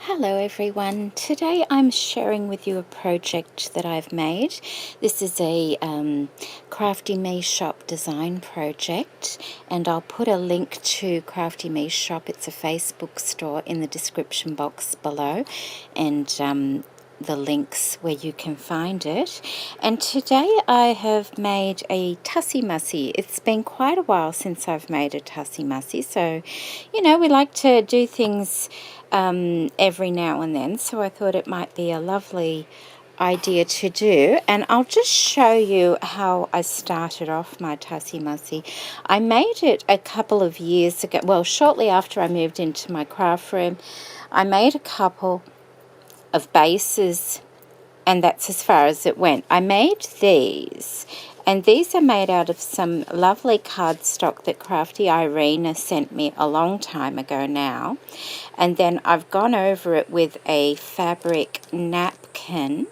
Hello everyone. Today I'm sharing with you a project that I've made. This is a Crafty Me Shop design project, and I'll put a link to Crafty Me Shop. It's a Facebook store in the description box below, and the links where you can find it. And today I have made a Tussie Mussie. It's been quite a while since I've made a Tussie Mussie, so you know, we like to do things every now and then, so I thought it might be a lovely idea to do. And I'll just show you how I started off my Tussie Mussie. I made it a couple of years ago, well, shortly after I moved into my craft room. I made a couple of bases, and that's as far as it went. I made these, and these are made out of some lovely cardstock that Crafty Irina sent me a long time ago now. And then I've gone over it with a fabric napkin,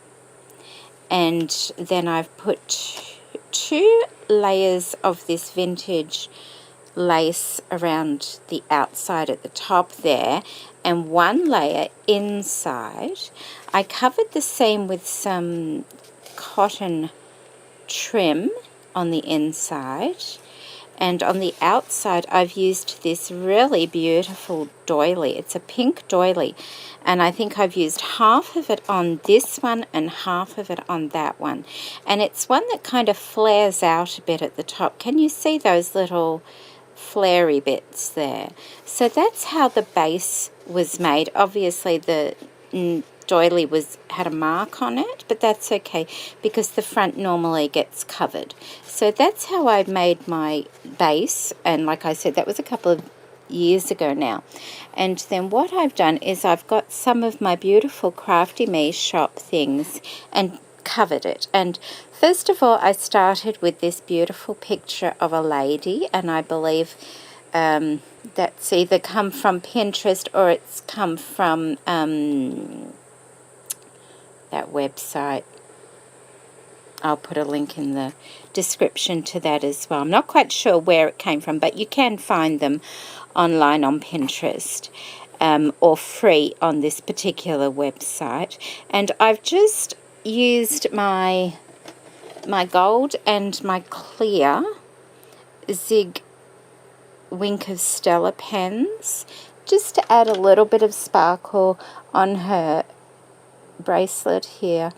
and then I've put two layers of this vintage lace around the outside at the top there, and one layer inside. I covered the seam with some cotton trim on the inside, and on the outside I've used this really beautiful doily. It's a pink doily, and I think I've used half of it on this one and half of it on that one, and it's one that kind of flares out a bit at the top. Can you see those little flary bits there? So that's how the base was made. Obviously the doily had a mark on it, but that's okay because the front normally gets covered. So that's how I made my base, and like I said, that was a couple of years ago now. And then what I've done is I've got some of my beautiful Crafty Me Shop things and covered it. And first of all, I started with this beautiful picture of a lady, and I believe that's either come from Pinterest or it's come from that website. I'll put a link in the description to that as well. I'm not quite sure where it came from, but you can find them online on Pinterest or free on this particular website. And I've just used my gold and my clear Zig Wink of Stella pens just to add a little bit of sparkle on her bracelet here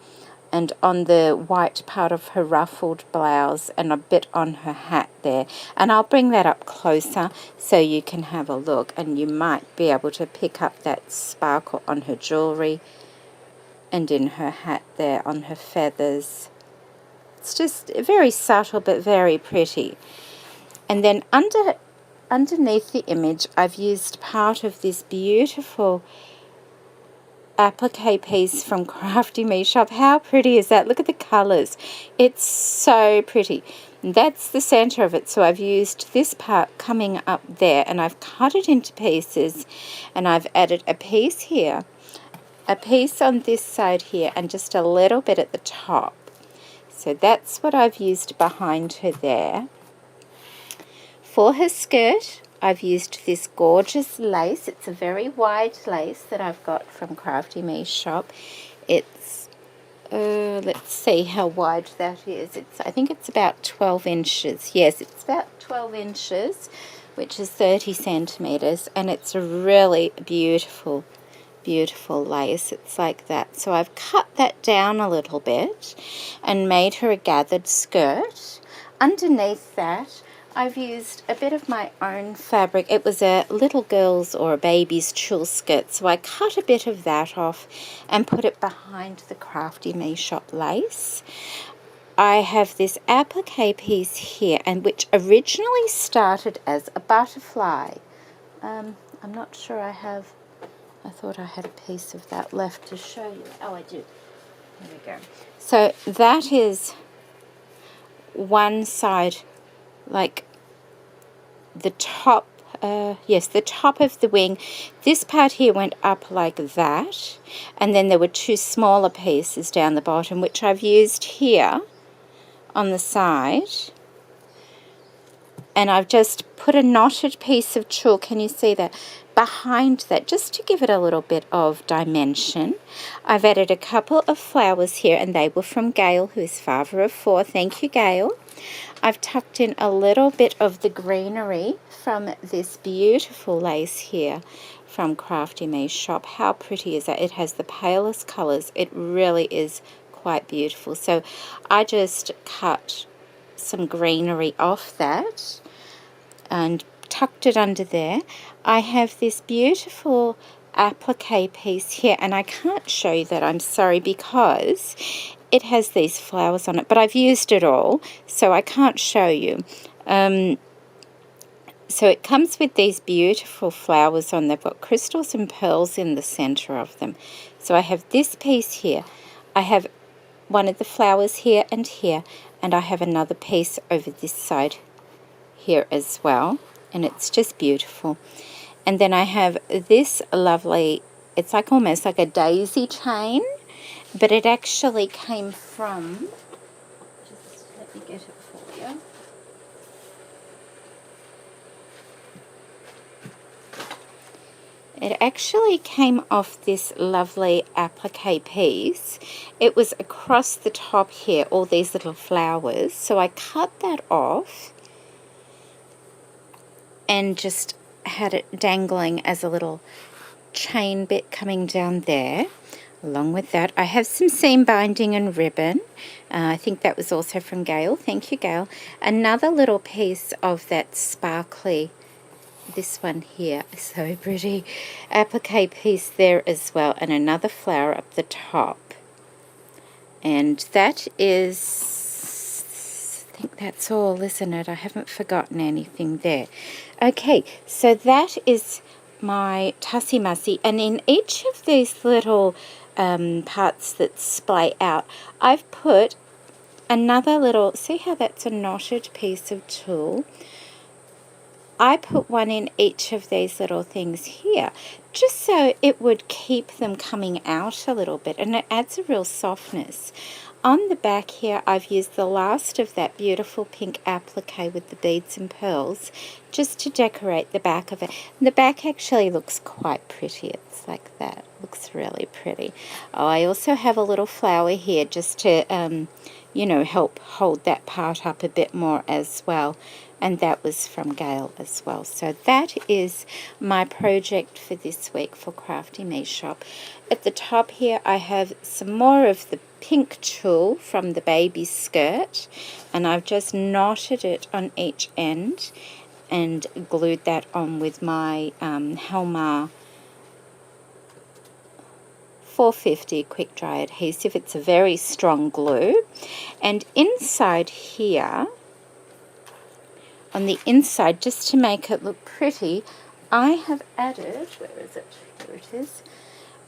and on the white part of her ruffled blouse, and a bit on her hat there. And I'll bring that up closer so you can have a look, and you might be able to pick up that sparkle on her jewellery and in her hat there, on her feathers. It's just very subtle but very pretty. And then underneath the image I've used part of this beautiful applique piece from Crafty Me Shop. How pretty is that? Look at the colours. It's so pretty. And that's the centre of it. So I've used this part coming up there, and I've cut it into pieces, and I've added a piece here, a piece on this side here, and just a little bit at the top. So that's what I've used behind her there. For her skirt, I've used this gorgeous lace. It's a very wide lace that I've got from Crafty Me Shop. It's, let's see how wide that is. I think it's about 12 inches. Yes, it's about 12 inches, which is 30 centimetres, and it's a really beautiful, beautiful lace. It's like that. So I've cut that down a little bit and made her a gathered skirt. Underneath that, I've used a bit of my own fabric. It was a little girl's or a baby's tulle skirt, so I cut a bit of that off and put it behind the Crafty Me Shop lace. I have this applique piece here, and which originally started as a butterfly. I'm not sure I thought I had a piece of that left to show you. Oh, I do. There we go. So that is one side, like the top, yes, the top of the wing. This part here went up like that, and then there were two smaller pieces down the bottom, which I've used here on the side. And I've just put a knotted piece of tulle, can you see that? behind that, just to give it a little bit of dimension, I've added a couple of flowers here, and they were from Gail, who is father of 4. Thank you, Gail. I've tucked in a little bit of the greenery from this beautiful lace here from Crafty Me's shop. How pretty is that? It has the palest colors. It really is quite beautiful. So I just cut some greenery off that and tucked it under there. I have this beautiful applique piece here, and I can't show you that, I'm sorry, because it has these flowers on it, but I've used it all, so I can't show you. So it comes with these beautiful flowers on. They've got crystals and pearls in the center of them. So I have this piece here. I have one of the flowers here, and I have another piece over this side here as well, and it's just beautiful. And then I have this lovely, it's like almost like a daisy chain, but it actually came from, just let me get it for you. It actually came off this lovely applique piece. It was across the top here, all these little flowers. So I cut that off and just had it dangling as a little chain bit coming down there. Along with that, I have some seam binding and ribbon. I think that was also from Gail. Thank you, Gail. Another little piece of that sparkly, this one here is so pretty, applique piece there as well, and another flower up the top. And that is, I think that's all, isn't it? I haven't forgotten anything there. Okay, so that is my Tussie Mussie, and in each of these little parts that splay out, I've put another little, see how that's a knotted piece of tulle? I put one in each of these little things here, just so it would keep them coming out a little bit, and it adds a real softness. On the back here, I've used the last of that beautiful pink applique with the beads and pearls, just to decorate the back of it. And the back actually looks quite pretty. It's like that. Looks really pretty. Oh, I also have a little flower here just to, you know, help hold that part up a bit more as well. And that was from Gail as well. So that is my project for this week for Crafty Me Shop. At the top here, I have some more of the pink tulle from the baby skirt, and I've just knotted it on each end and glued that on with my Helma 450 quick dry adhesive. It's a very strong glue. And inside here, on the inside, just to make it look pretty, I have added, where is it? Here it is.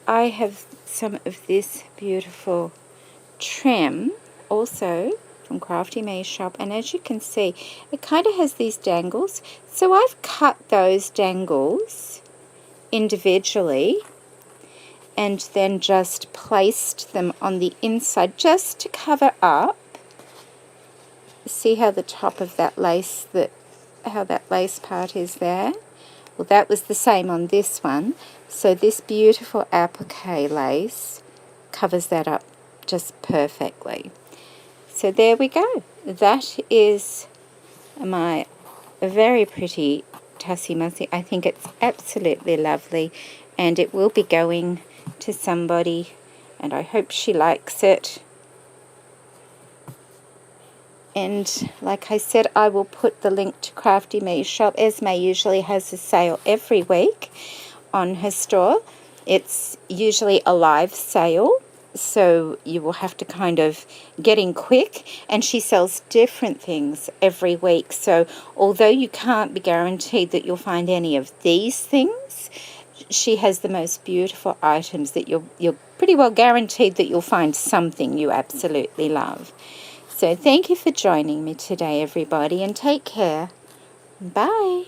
I have some of this beautiful trim, also from Crafty Me Shop, and as you can see, it kind of has these dangles. So I've cut those dangles individually and then just placed them on the inside just to cover up. See how the top of that lace, how that lace part is there? Well, that was the same on this one. So this beautiful applique lace covers that up just perfectly. So there we go. That is my very pretty Tussie Mussie. I think it's absolutely lovely, and it will be going to somebody, and I hope she likes it. And like I said, I will put the link to Crafty Me Shop. Esme usually has a sale every week on her store. It's usually a live sale, so you will have to kind of get in quick. And she sells different things every week. So although you can't be guaranteed that you'll find any of these things, she has the most beautiful items that you're pretty well guaranteed that you'll find something you absolutely love. So thank you for joining me today, everybody, and take care. Bye.